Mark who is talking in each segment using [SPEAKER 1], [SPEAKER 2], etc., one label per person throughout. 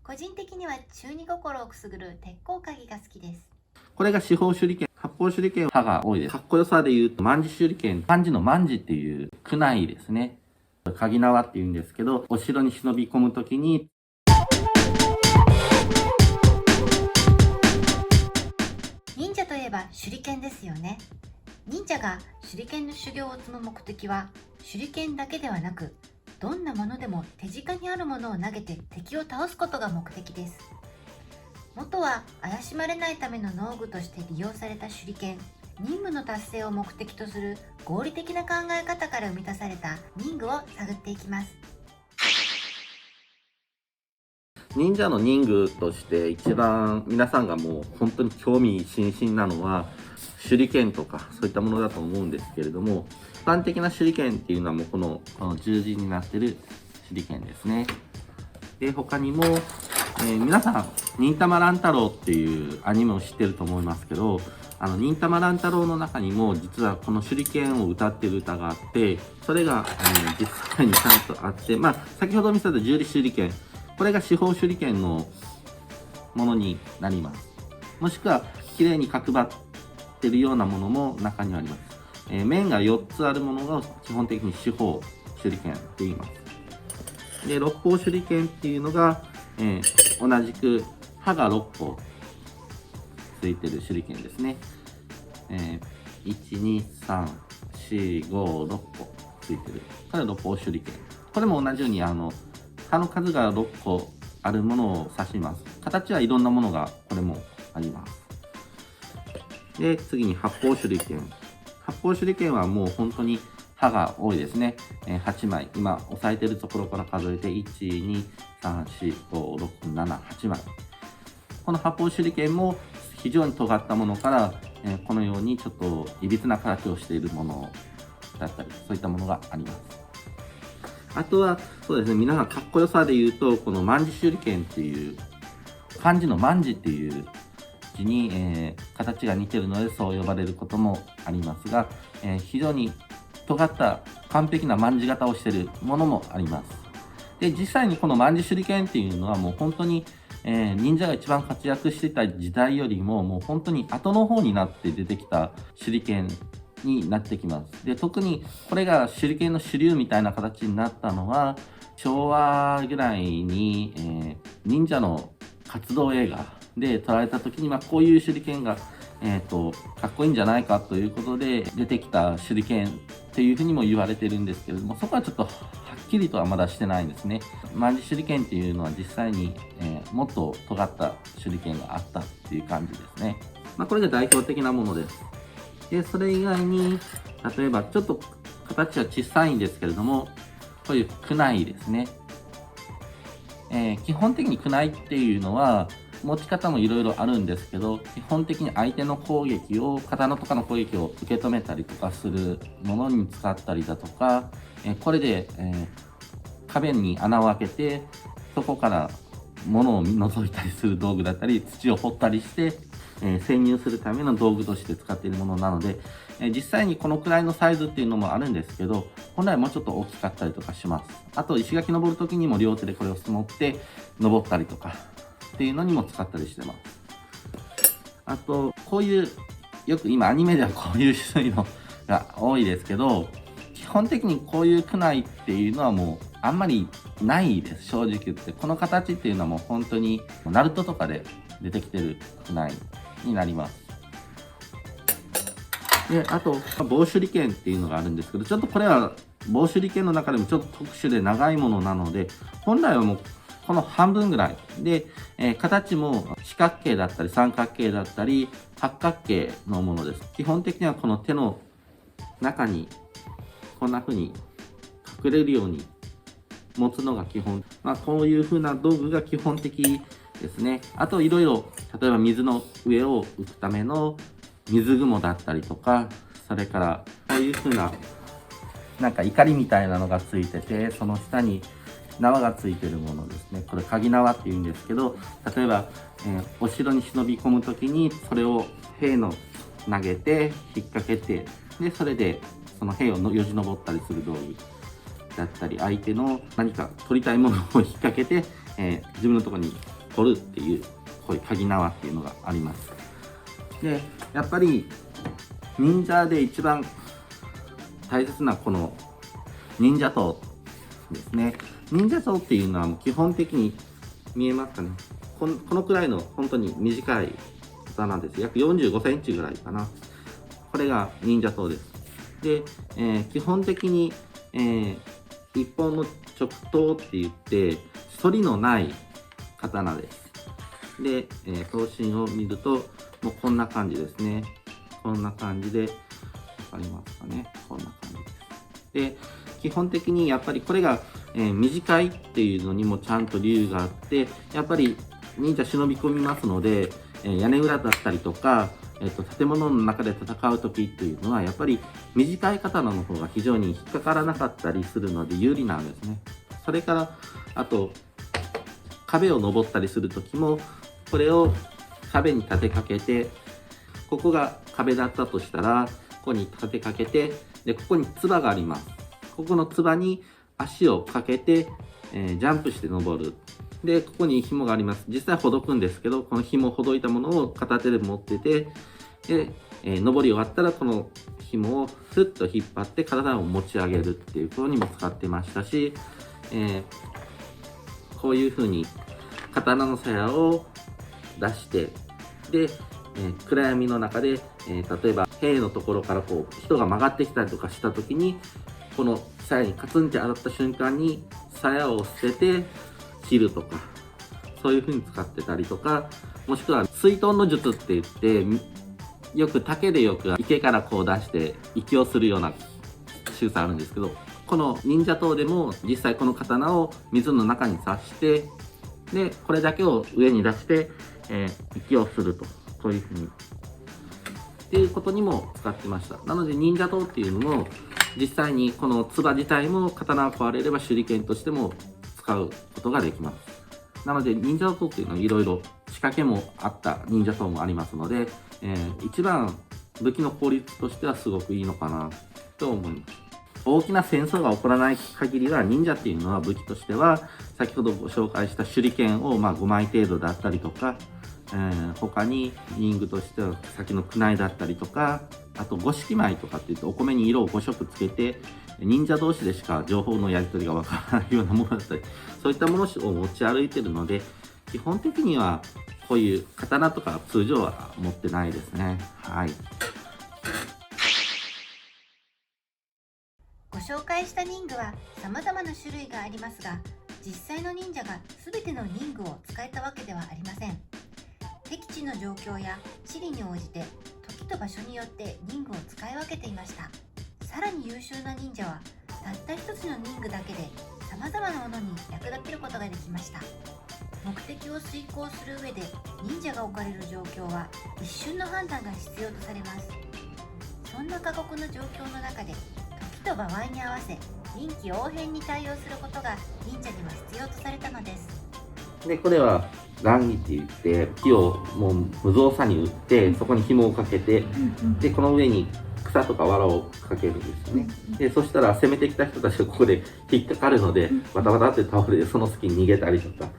[SPEAKER 1] 個人的には中二心をくすぐる鉄鋼鍵が好きです。
[SPEAKER 2] これが四方手裏剣。八方手裏剣は刃が多いです。かっこよさで言うと、万字手裏剣。漢字の万字っていう区内ですね。鍵縄って言うんですけど、お城に忍び込むときに、
[SPEAKER 1] 忍者といえば手裏剣ですよね。忍者が手裏剣の修行を積む目的は、手裏剣だけではなく、どんなものでも手近にあるものを投げて敵を倒すことが目的です。元は怪しまれないための農具として利用された手裏剣。任務の達成を目的とする合理的な考え方から生み出された忍具を探っていきます。
[SPEAKER 2] 忍者の忍具として一番皆さんがもう本当に興味津々なのは、手裏剣とかそういったものだと思うんですけれども、一般的な手裏剣っていうのはもうこの十字になってる手裏剣ですね。で、他にも、皆さん、忍たま乱太郎っていうアニメを知ってると思いますけど、忍たま乱太郎の中にも実はこの手裏剣を歌ってる歌があって、それが、実際にちゃんとあって、先ほど見せた十里手裏剣、これが四方手裏剣のものになります。もしくは、綺麗に角張ってるようなものも中にはあります。面が4つあるものが基本的に四方手裏剣って言います。で、六方手裏剣っていうのが、同じく刃が6個ついてる手裏剣ですね。1、2、3、4、5、6個ついてる。これは六方手裏剣。これも同じように刃の数が6個あるものを指します。形はいろんなものがこれもあります。で、次に八方手裏剣。八方手裏剣はもう本当に刃が多いですね。8枚。今押さえてるところから数えて、1、2、3、4、5、6、7、8枚。この八方手裏剣も非常に尖ったものから、このようにちょっといびつな形をしているものだったり、そういったものがあります。あとは、そうですね、皆さんかっこよさで言うと、この万字手裏剣っていう、漢字の万字っていう字に、形が似てるのでそう呼ばれることもありますが、非常に尖った完璧な卍型をしているものもあります。で、実際にこの卍手裏剣っていうのはもう本当に、忍者が一番活躍してた時代よりももう本当に後の方になって出てきた手裏剣になってきます。で、特にこれが手裏剣の主流みたいな形になったのは昭和ぐらいに、忍者の活動映画で撮られた時に、こういう手裏剣が、かっこいいんじゃないかということで出てきた手裏剣っていうふうにも言われてるんですけれども、そこはちょっとはっきりとはまだしてないんですね。卍手裏剣っていうのは実際に、もっと尖った手裏剣があったっていう感じですね。これが代表的なものです。で、それ以外に、例えばちょっと形は小さいんですけれども、こういう区内ですね。基本的に区内っていうのは、持ち方もいろいろあるんですけど、基本的に相手の攻撃を、刀とかの攻撃を受け止めたりとかするものに使ったりだとか、これで、壁に穴を開けて、そこから物を覗いたりする道具だったり、土を掘ったりして、潜入するための道具として使っているものなので、実際にこのくらいのサイズっていうのもあるんですけど、本来はもうちょっと大きかったりとかします。あと、石垣登るときにも両手でこれを持って登ったりとかっていうのにも使ったりしてます。あと、こういう、よく今アニメではこういう種類のが多いですけど、基本的にこういう区内っていうのはもうあんまりないです、正直言って。この形っていうのはもう本当に、ナルトとかで出てきてる区内になります。で、あと、棒手裏剣っていうのがあるんですけど、ちょっとこれは棒手裏剣の中でもちょっと特殊で長いものなので、本来はもうこの半分ぐらいで、形も四角形だったり三角形だったり八角形のものです。基本的にはこの手の中にこんな風に隠れるように持つのが基本。こういう風な道具が基本的ですね。あといろいろ、例えば水の上を浮くための水雲だったりとか、それからこういう風ななんか怒りみたいなのがついてて、その下に縄がついてるものですね。これ鍵縄って言うんですけど、例えば、お城に忍び込む時にそれを兵の投げて引っ掛けて、でそれでその兵をよじ登ったりする道具だったり、相手の何か取りたいものを引っ掛けて、自分のところに取るっていう、こういう鍵縄っていうのがあります。で、やっぱり忍者で一番大切なこの忍者刀ですね。忍者刀っていうのは基本的に見えますかね。このくらいの本当に短い刀です。約45センチぐらいかな。これが忍者刀です。で、基本的に、一本の直刀って言って、反りのない刀です。で、刀身を見ると、もうこんな感じですね。こんな感じで、わかりますかね。こんな感じです。で、基本的にやっぱりこれが、短いっていうのにもちゃんと理由があって、やっぱり忍者忍び込みますので、屋根裏だったりとか、建物の中で戦う時っていうのはやっぱり短い刀の方が非常に引っかからなかったりするので有利なんですね。それからあと壁を登ったりする時もこれを壁に立てかけて、ここが壁だったとしたらここに立てかけて、でここにつばがあります。ここのつばに足をかけて、ジャンプして登る。で、ここに紐があります。実際ほどくんですけど、この紐をほどいたものを片手で持ってて、で、登り終わったらこの紐をスッと引っ張って体を持ち上げるっていうことにも使ってましたし、こういう風に刀の鞘を出して、で、暗闇の中で、例えば兵のところからこう人が曲がってきたりとかした時に、この鞘にカツンって当たった瞬間に鞘を捨てて切るとか、そういう風に使ってたりとか、もしくは水遁の術って言って、よく竹でよく池からこう出して息をするような仕草あるんですけど、この忍者刀でも実際この刀を水の中に刺して、でこれだけを上に出して、息をすると、こういう風にっていうことにも使ってました。なので忍者刀っていうのも実際にこのつば自体も刀が壊れれば手裏剣としても使うことができます。なので忍者刀っていうのはいろいろ仕掛けもあった忍者刀もありますので、一番武器の効率としてはすごくいいのかなと思います。大きな戦争が起こらない限りは忍者っていうのは武器としては先ほどご紹介した手裏剣を5枚程度だったりとか、他に忍具としては先の宮内だったりとか、あと五色米とかっていってお米に色を5色つけて忍者同士でしか情報のやり取りがわからないようなものだったり、そういったものを持ち歩いてるので、基本的にはこういう刀とか通常は持ってないですね。はい。
[SPEAKER 1] ご紹介した忍具は様々な種類がありますが、実際の忍者が全ての忍具を使えたわけではありません。敵地の状況や地理に応じて時と場所によって忍具を使い分けていました。さらに優秀な忍者はたった一つの忍具だけで様々なものに役立てることができました。目的を遂行する上で忍者が置かれる状況は一瞬の判断が必要とされます。そんな過酷な状況の中で時と場合に合わせ臨機応変に対応することが忍者には必要とされたのです。
[SPEAKER 2] でこれは乱儀って言って木をもう無造作に打ってそこに紐をかけて、でこの上に草とか藁をかけるんですよね。でそしたら攻めてきた人たちがここで引っかかるのでバタバタって倒れてその隙に逃げたりとか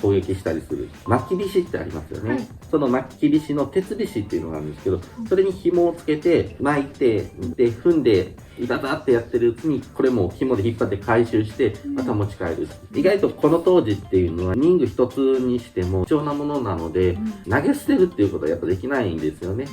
[SPEAKER 2] 攻撃したりする巻き菱ってありますよね、はい、その巻き菱の鉄菱っていうのがあるんですけど、それに紐をつけて巻いてで踏んでイタタってやってるうちにこれも紐で引っ張って回収してまた持ち帰る。意外とこの当時っていうのは忍具一つにしても貴重なものなので投げ捨てるっていうことはやっぱできないんですよね。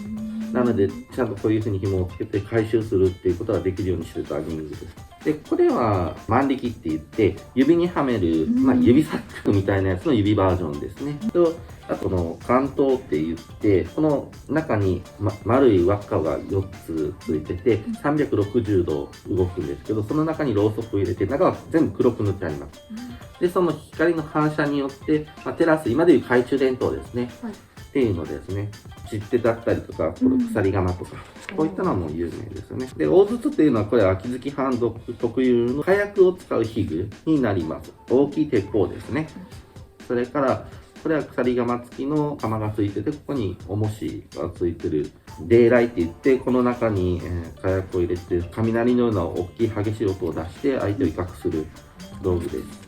[SPEAKER 2] なのでちゃんとこういう風に紐をつけて回収するっていうことができるようにしてた忍具です。でこれは万力って言って指にはめる、指サックみたいなやつの指バージョンですね。とあとの関東って言ってこの中に、丸い輪っかが4つついてて360度動くんですけど、その中にろうそくを入れて中は全部黒く塗ってあります。でその光の反射によって、テラス今でいう懐中電灯ですね、っていうのですね、切手だったりとかこの鎖鎌とか、こういったのはもう有名ですよね。で大筒っていうのはこれは秋月藩特有の火薬を使う器具になります。大きい鉄砲ですね。それからこれは鎖鎌付きの釜がついてて、ここに重しがついてるデイライって言って、この中に火薬を入れて雷のような大きい激しい音を出して相手を威嚇する道具です。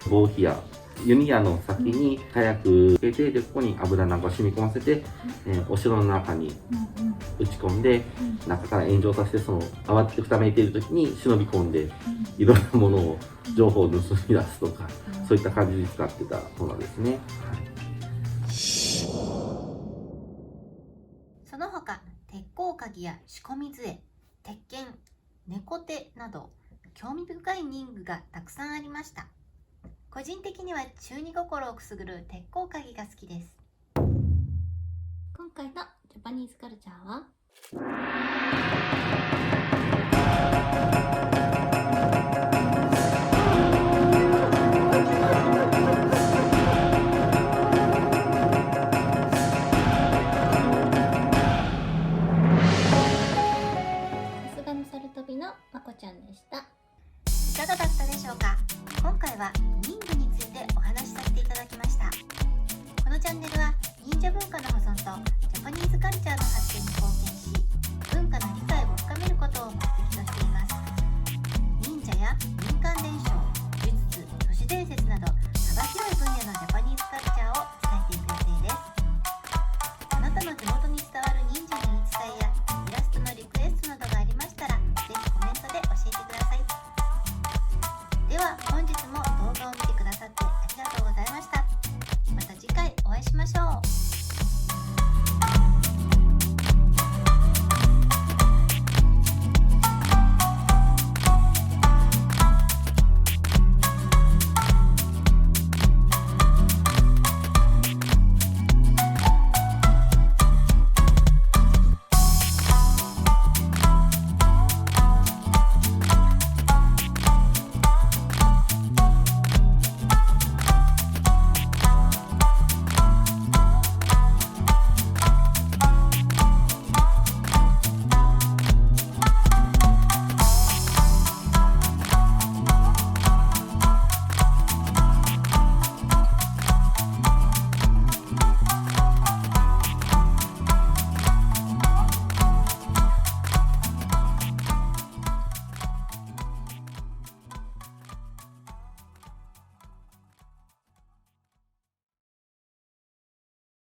[SPEAKER 2] 棒火矢、弓矢の先に火薬つけて、でここに油なんかを染み込ませて、お城の中に打ち込んで、中から炎上させて、その慌ててふためいている時に忍び込んで、いろんなものを情報を盗み出すとか、そういった感じで使ってたものですね。はい、
[SPEAKER 1] その他、鉄鋼鍵や仕込み杖、鉄剣、猫手など興味深い任具がたくさんありました。個人的には中二心をくすぐる鉄鋼鍵が好きです。
[SPEAKER 3] 今回のジャパニーズカルチャーは